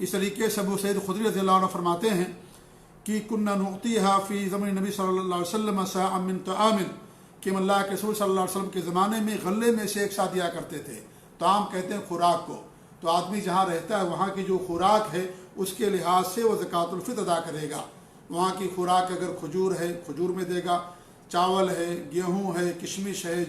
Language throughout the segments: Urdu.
اس طریقے سے ابو سعید خدری رضی اللہ عنہ فرماتے ہیں کہ کننا نعطیہا فی زمن نبی صلی اللہ علیہ وسلم صاعا من طعام، کہ اللہ کے رسول صلی اللہ علیہ وسلم کے زمانے میں غلے میں سے ایک سا دیا کرتے تھے۔ طعام کہتے ہیں خوراک کو، تو آدمی جہاں رہتا ہے وہاں کی جو خوراک ہے اس کے لحاظ سے وہ زکوٰۃ الفطر ادا کرے گا۔ وہاں کی خوراک اگر کھجور ہے کھجور میں دے گا، چاول ہے، گیہوں ہے، کشمش ہے،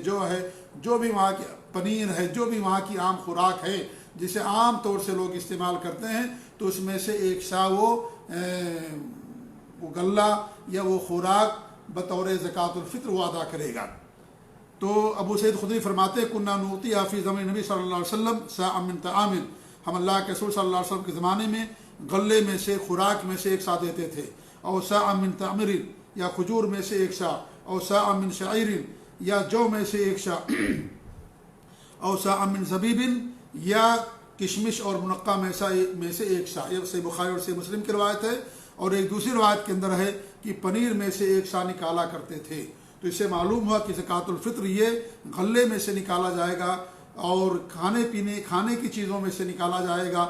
جو بھی وہاں کی پنیر ہے، جو بھی وہاں کی عام خوراک ہے جسے عام طور سے لوگ استعمال کرتے ہیں، تو اس میں سے ایک سا وہ غلہ یا وہ خوراک بطور زکوٰۃ الفطر وہ ادا کرے گا۔ تو ابو سعید خدری فرماتے کننا نعطیہا فی زمن نبی صلی اللہ علیہ وسلم صاعا من طعام، ہم اللہ کے رسول صلی اللہ علیہ وسلم کے زمانے میں غلے میں سے خوراک میں سے ایک سا دیتے تھے، اور صاعا من تمر، یا کھجور میں سے ایک سا، اور صاعا من شعیر، یا جو میں سے ایک سا، اور صاعا من زبیب، یا کشمش اور منقع میں سے ایک سا۔ یہ صحیح بخاری اور صحیح مسلم کی روایت ہے، اور ایک دوسری روایت کے اندر ہے کہ پنیر میں سے ایک سا نکالا کرتے تھے۔ تو اس سے معلوم ہوا کہ زکوٰۃ الفطر یہ غلے میں سے نکالا جائے گا، اور کھانے کی چیزوں میں سے نکالا جائے گا،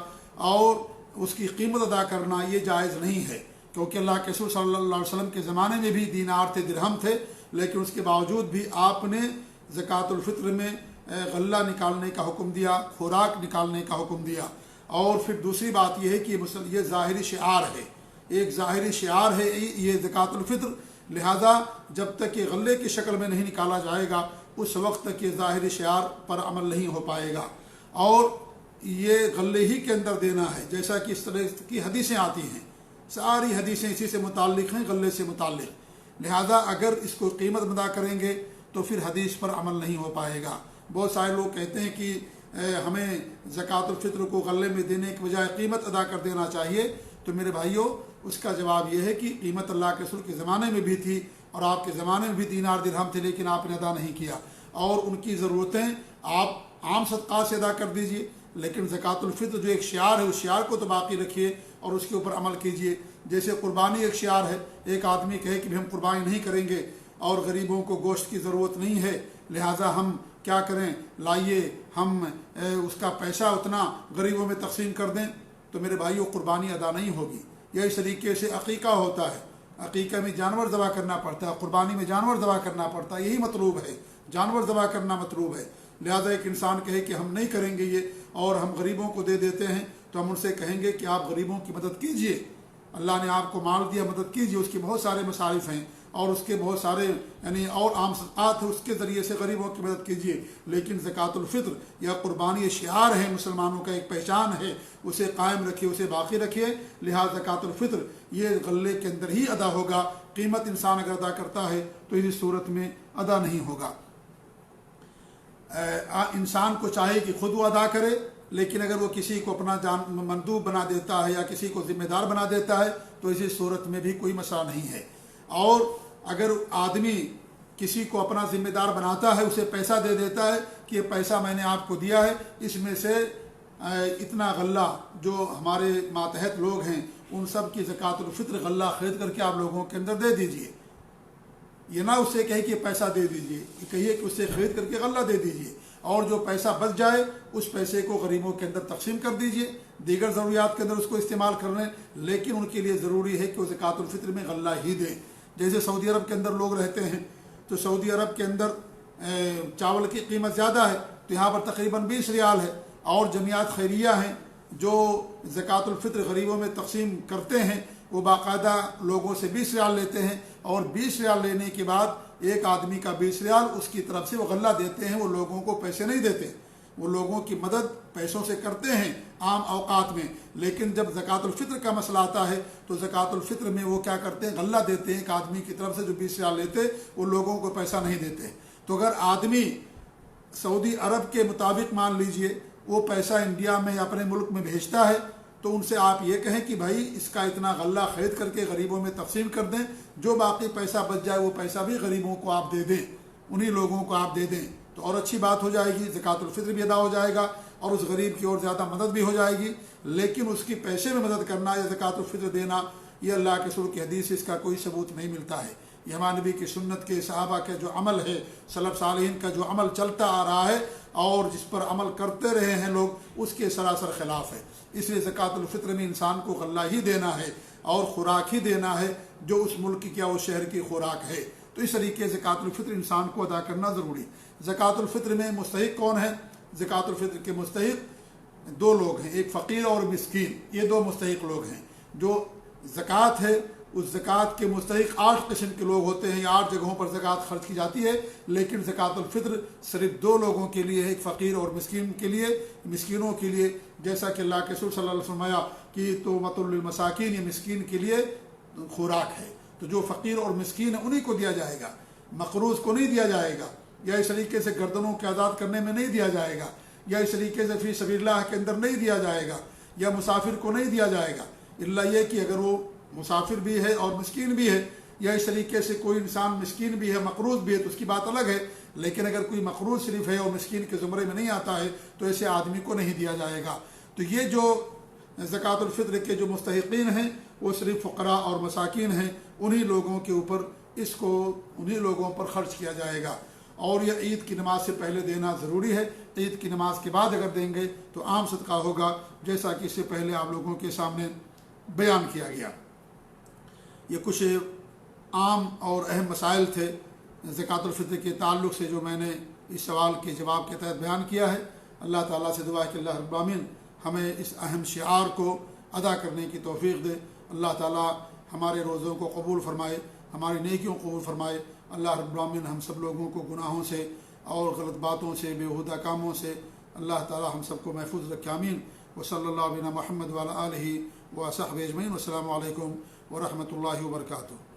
اور اس کی قیمت ادا کرنا یہ جائز نہیں ہے، کیونکہ اللہ کے رسول صلی اللہ علیہ وسلم کے زمانے میں بھی دینار تھے، درہم تھے، لیکن اس کے باوجود بھی آپ نے زکوٰۃ الفطر میں غلہ نکالنے کا حکم دیا، خوراک نکالنے کا حکم دیا۔ اور پھر دوسری بات یہ ہے کہ یہ ظاہری شعار ہے، ایک ظاہری شعار ہے یہ زکوٰۃ الفطر، لہذا جب تک یہ غلے کی شکل میں نہیں نکالا جائے گا اس وقت تک یہ ظاہری شعار پر عمل نہیں ہو پائے گا، اور یہ غلے ہی کے اندر دینا ہے، جیسا کہ اس طرح کی حدیثیں آتی ہیں، ساری حدیثیں اسی سے متعلق ہیں، غلے سے متعلق، لہذا اگر اس کو قیمت ادا کریں گے تو پھر حدیث پر عمل نہیں ہو پائے گا۔ بہت سارے لوگ کہتے ہیں کہ ہمیں زکوٰۃ الفطر کو غلے میں دینے کے بجائے قیمت ادا کر دینا چاہیے، تو میرے بھائیوں اس کا جواب یہ ہے کہ قیمت اللہ کے رسول کے زمانے میں بھی تھی، اور آپ کے زمانے میں بھی دینار درہم تھے، لیکن آپ نے ادا نہیں کیا، اور ان کی ضرورتیں آپ عام صدقات سے ادا کر دیجئے، لیکن زکوٰۃ الفطر جو ایک شعار ہے اس شعار کو تو باقی رکھیے اور اس کے اوپر عمل کیجئے۔ جیسے قربانی ایک شعار ہے، ایک آدمی کہے کہ ہم قربانی نہیں کریں گے اور غریبوں کو گوشت کی ضرورت نہیں ہے، لہٰذا ہم کیا کریں، لائیے ہم اس کا پیسہ اتنا غریبوں میں تقسیم کر دیں، تو میرے بھائیوں قربانی ادا نہیں ہوگی۔ یہ اس طریقے سے عقیقہ ہوتا ہے، عقیقہ میں جانور ذبح کرنا پڑتا ہے، قربانی میں جانور ذبح کرنا پڑتا ہے، یہی مطلوب ہے، جانور ذبح کرنا مطلوب ہے۔ لہذا ایک انسان کہے کہ ہم نہیں کریں گے یہ اور ہم غریبوں کو دے دیتے ہیں، تو ہم ان سے کہیں گے کہ آپ غریبوں کی مدد کیجئے، اللہ نے آپ کو مال دیا، مدد کیجئے، اس کے بہت سارے مصارف ہیں اور اس کے بہت سارے اور عام صدقات ہیں، اس کے ذریعے سے غریبوں کی مدد کیجئے، لیکن زکوٰۃ الفطر یا قربانی شعار ہے، مسلمانوں کا ایک پہچان ہے، اسے قائم رکھیے، اسے باقی رکھیے۔ لہذا زکوٰۃ الفطر یہ غلے کے اندر ہی ادا ہوگا، قیمت انسان اگر ادا کرتا ہے تو اس صورت میں ادا نہیں ہوگا۔ انسان کو چاہے کہ خود وہ ادا کرے، لیکن اگر وہ کسی کو اپنا مندوب بنا دیتا ہے یا کسی کو ذمہ دار بنا دیتا ہے تو اسی صورت میں بھی کوئی مسئلہ نہیں ہے۔ اور اگر آدمی کسی کو اپنا ذمہ دار بناتا ہے، اسے پیسہ دے دیتا ہے کہ یہ پیسہ میں نے آپ کو دیا ہے، اس میں سے اتنا غلہ جو ہمارے ماتحت لوگ ہیں ان سب کی زکوٰۃ الفطر غلہ خرید کر کے آپ لوگوں کے اندر دے دیجئے۔ یہ نہ اس سے کہے کہ پیسہ دے دیجئے، یہ کہیے کہ اس سے خرید کر کے غلہ دے دیجئے، اور جو پیسہ بچ جائے اس پیسے کو غریبوں کے اندر تقسیم کر دیجئے، دیگر ضروریات کے اندر اس کو استعمال کر لیں، لیکن ان کے لیے ضروری ہے کہ وہ زکوٰۃ الفطر میں غلہ ہی دیں۔ جیسے سعودی عرب کے اندر لوگ رہتے ہیں، تو سعودی عرب کے اندر چاول کی قیمت زیادہ ہے، تو یہاں پر تقریباً 20 ریال ہے، اور جمعیات خیریہ ہیں جو زکوٰۃ الفطر غریبوں میں تقسیم کرتے ہیں، وہ باقاعدہ لوگوں سے 20 ریال لیتے ہیں، اور 20 ریال لینے کے بعد ایک آدمی کا 20 ریال اس کی طرف سے وہ غلہ دیتے ہیں، وہ لوگوں کو پیسے نہیں دیتے، وہ لوگوں کی مدد پیسوں سے کرتے ہیں عام اوقات میں، لیکن جب زکوٰۃ الفطر کا مسئلہ آتا ہے تو زکوٰۃ الفطر میں وہ کیا کرتے ہیں، غلہ دیتے ہیں ایک آدمی کی طرف سے جو 20 ریال لیتے، وہ لوگوں کو پیسہ نہیں دیتے۔ تو اگر آدمی سعودی عرب کے مطابق مان لیجئے وہ پیسہ انڈیا میں یا اپنے ملک میں بھیجتا ہے، تو ان سے آپ یہ کہیں کہ بھائی اس کا اتنا غلہ خرید کر کے غریبوں میں تقسیم کر دیں، جو باقی پیسہ بچ جائے وہ پیسہ بھی غریبوں کو آپ دے دیں، انہی لوگوں کو آپ دے دیں، تو اور اچھی بات ہو جائے گی، زکوٰۃ الفطر بھی ادا ہو جائے گا اور اس غریب کی اور زیادہ مدد بھی ہو جائے گی۔ لیکن اس کی پیسے میں مدد کرنا یا زکوٰۃ الفطر دینا، یہ اللہ کے رسول کی حدیث سے اس کا کوئی ثبوت نہیں ملتا ہے۔ یہ ہمارے نبی کی سنت کے، صحابہ کا جو عمل ہے، سلف صالحین کا جو عمل چلتا آ رہا ہے، اور جس پر عمل کرتے رہے ہیں لوگ اس کے سراسر خلاف ہے۔ اس لیے زکوٰۃ الفطر میں انسان کو غلہ ہی دینا ہے اور خوراک ہی دینا ہے جو اس ملک کی یا اس شہر کی خوراک ہے۔ تو اس طریقے سے زکوٰۃ الفطر انسان کو ادا کرنا ضروری ہے۔ زکوٰۃ الفطر میں مستحق کون ہے؟ زکوٰۃ الفطر کے مستحق دو لوگ ہیں، ایک فقیر اور مسکین، یہ دو مستحق لوگ ہیں۔ جو زکوٰۃ ہے اس زکوٰۃ کے مستحق 8 قسم کے لوگ ہوتے ہیں، یا 8 جگہوں پر زکوٰۃ خرچ کی جاتی ہے، لیکن زکوٰۃ الفطر صرف 2 لوگوں کے لیے ہے، ایک فقیر اور مسکین کے لیے، مسکینوں کے لیے، جیسا کہ اللہ کے رسول صلی اللہ علیہ وسلم فرمایا کہ تومۃ للمساکین، یہ مسکین کے لیے خوراک ہے۔ تو جو فقیر اور مسکین ہے انہی کو دیا جائے گا، مقروض کو نہیں دیا جائے گا، یا اس طریقے سے گردنوں کے آزاد کرنے میں نہیں دیا جائے گا، یا اس طریقے سے فی سبیل اللہ کے اندر نہیں دیا جائے گا، یا مسافر کو نہیں دیا جائے گا، اللہ یہ کہ اگر وہ مسافر بھی ہے اور مسکین بھی ہے، یا اس طریقے سے کوئی انسان مسکین بھی ہے مقروض بھی ہے تو اس کی بات الگ ہے، لیکن اگر کوئی مقروض صرف ہے اور مسکین کے زمرے میں نہیں آتا ہے تو ایسے آدمی کو نہیں دیا جائے گا۔ تو یہ جو زکوٰۃ الفطر کے جو مستحقین ہیں وہ صرف فقراء اور مساکین ہیں، انہی لوگوں کے اوپر اس کو انہی لوگوں پر خرچ کیا جائے گا۔ اور یہ عید کی نماز سے پہلے دینا ضروری ہے، عید کی نماز کے بعد اگر دیں گے تو عام صدقہ ہوگا، جیسا کہ اس سے پہلے آپ لوگوں کے سامنے بیان کیا گیا۔ یہ کچھ عام اور اہم مسائل تھے زکوٰۃ الفطر کے تعلق سے جو میں نے اس سوال کے جواب کے تحت بیان کیا ہے۔ اللہ تعالیٰ سے دعا ہے کہ اللہ رب العالمین ہمیں اس اہم شعار کو ادا کرنے کی توفیق دے۔ اللہ تعالیٰ ہمارے روزوں کو قبول فرمائے، ہماری نیکیوں کو قبول فرمائے۔ اللہ رب العالمین ہم سب لوگوں کو گناہوں سے اور غلط باتوں سے، بیہودہ کاموں سے اللہ تعالیٰ ہم سب کو محفوظ رکھے، آمین۔ وصلی اللہ علیہ محمد وعلی آلہ وصحبہ اجمعین۔ والسلام علیکم ورحمۃ اللہ وبرکاتہ۔